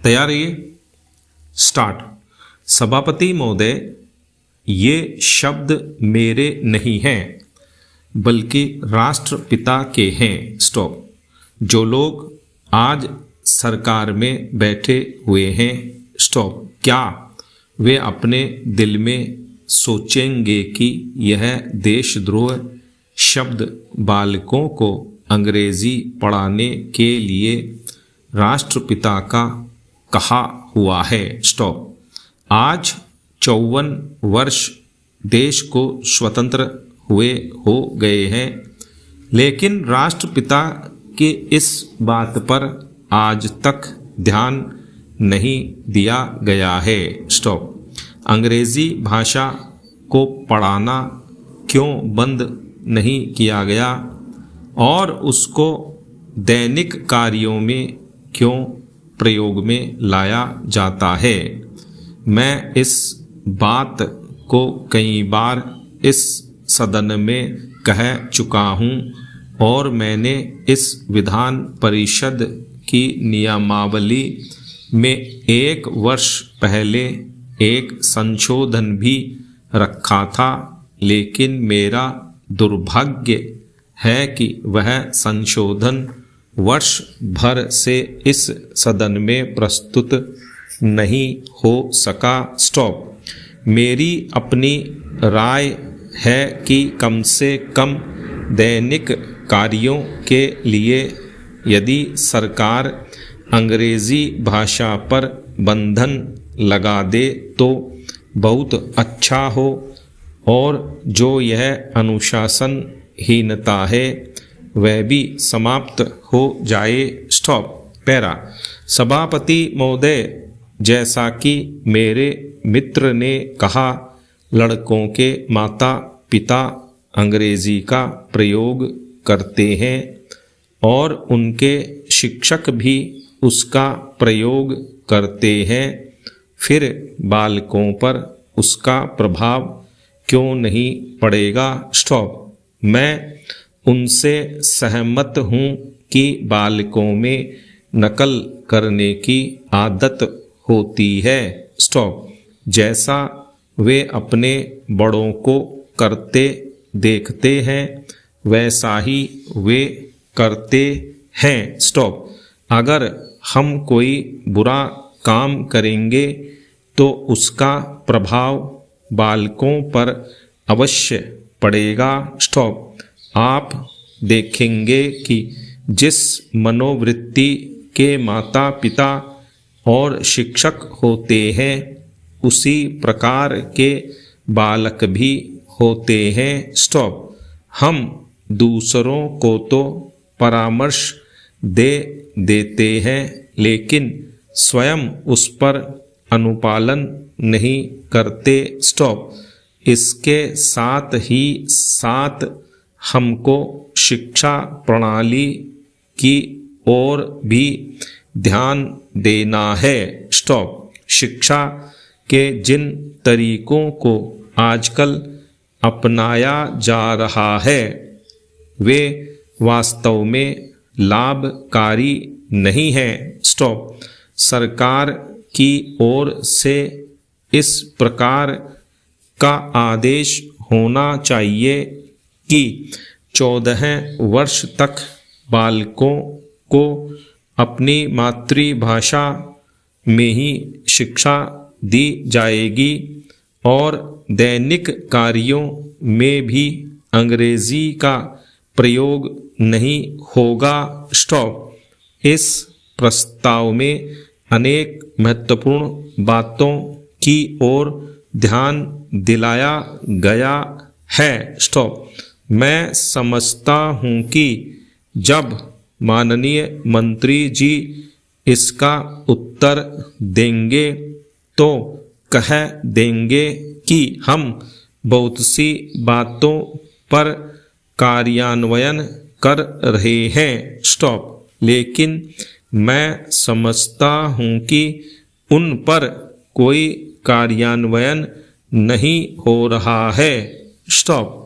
तैयार रहिए। स्टार्ट। सभापति महोदय, ये शब्द मेरे नहीं हैं बल्कि राष्ट्रपिता के हैं। स्टॉप। जो लोग आज सरकार में बैठे हुए हैं, स्टॉप, क्या वे अपने दिल में सोचेंगे कि यह देशद्रोह शब्द बालकों को अंग्रेजी पढ़ाने के लिए राष्ट्रपिता का कहा हुआ है। स्टॉप। आज 54 वर्ष देश को स्वतंत्र हुए हो गए हैं, लेकिन राष्ट्रपिता के इस बात पर आज तक ध्यान नहीं दिया गया है। स्टॉप। अंग्रेजी भाषा को पढ़ाना क्यों बंद नहीं किया गया और उसको दैनिक कार्यों में क्यों प्रयोग में लाया जाता है? मैं इस बात को कई बार इस सदन में कह चुका हूँ और मैंने इस विधान परिषद की नियमावली में 1 वर्ष पहले एक संशोधन भी रखा था, लेकिन मेरा दुर्भाग्य है कि वह संशोधन वर्ष भर से इस सदन में प्रस्तुत नहीं हो सका। स्टॉप। मेरी अपनी राय है कि कम से कम दैनिक कार्यों के लिए यदि सरकार अंग्रेजी भाषा पर बंधन लगा दे तो बहुत अच्छा हो, और जो यह अनुशासनहीनता है वह भी समाप्त हो जाए। स्टॉप। पैरा। सभापति महोदय, जैसा कि मेरे मित्र ने कहा, लड़कों के माता पिता अंग्रेजी का प्रयोग करते हैं और उनके शिक्षक भी उसका प्रयोग करते हैं, फिर बालकों पर उसका प्रभाव क्यों नहीं पड़ेगा? स्टॉप। मैं उनसे सहमत हूँ कि बालकों में नकल करने की आदत होती है। स्टॉप। जैसा वे अपने बड़ों को करते देखते हैं वैसा ही वे करते हैं। स्टॉप। अगर हम कोई बुरा काम करेंगे तो उसका प्रभाव बालकों पर अवश्य पड़ेगा। स्टॉप। आप देखेंगे कि जिस मनोवृत्ति के माता पिता और शिक्षक होते हैं उसी प्रकार के बालक भी होते हैं। स्टॉप। हम दूसरों को तो परामर्श दे देते हैं लेकिन स्वयं उस पर अनुपालन नहीं करते। स्टॉप। इसके साथ ही साथ हमको शिक्षा प्रणाली की ओर भी ध्यान देना है। स्टॉप। शिक्षा के जिन तरीकों को आजकल अपनाया जा रहा है वे वास्तव में लाभकारी नहीं है। स्टॉप। सरकार की ओर से इस प्रकार का आदेश होना चाहिए कि 14 वर्ष तक बालकों को अपनी मातृभाषा में ही शिक्षा दी जाएगी और दैनिक कार्यों में भी अंग्रेजी का प्रयोग नहीं होगा। स्टॉप। इस प्रस्ताव में अनेक महत्वपूर्ण बातों की ओर ध्यान दिलाया गया है। स्टॉप। मैं समझता हूँ कि जब माननीय मंत्री जी इसका उत्तर देंगे तो कह देंगे कि हम बहुत सी बातों पर कार्यान्वयन कर रहे हैं। स्टॉप। लेकिन मैं समझता हूँ कि उन पर कोई कार्यान्वयन नहीं हो रहा है। स्टॉप।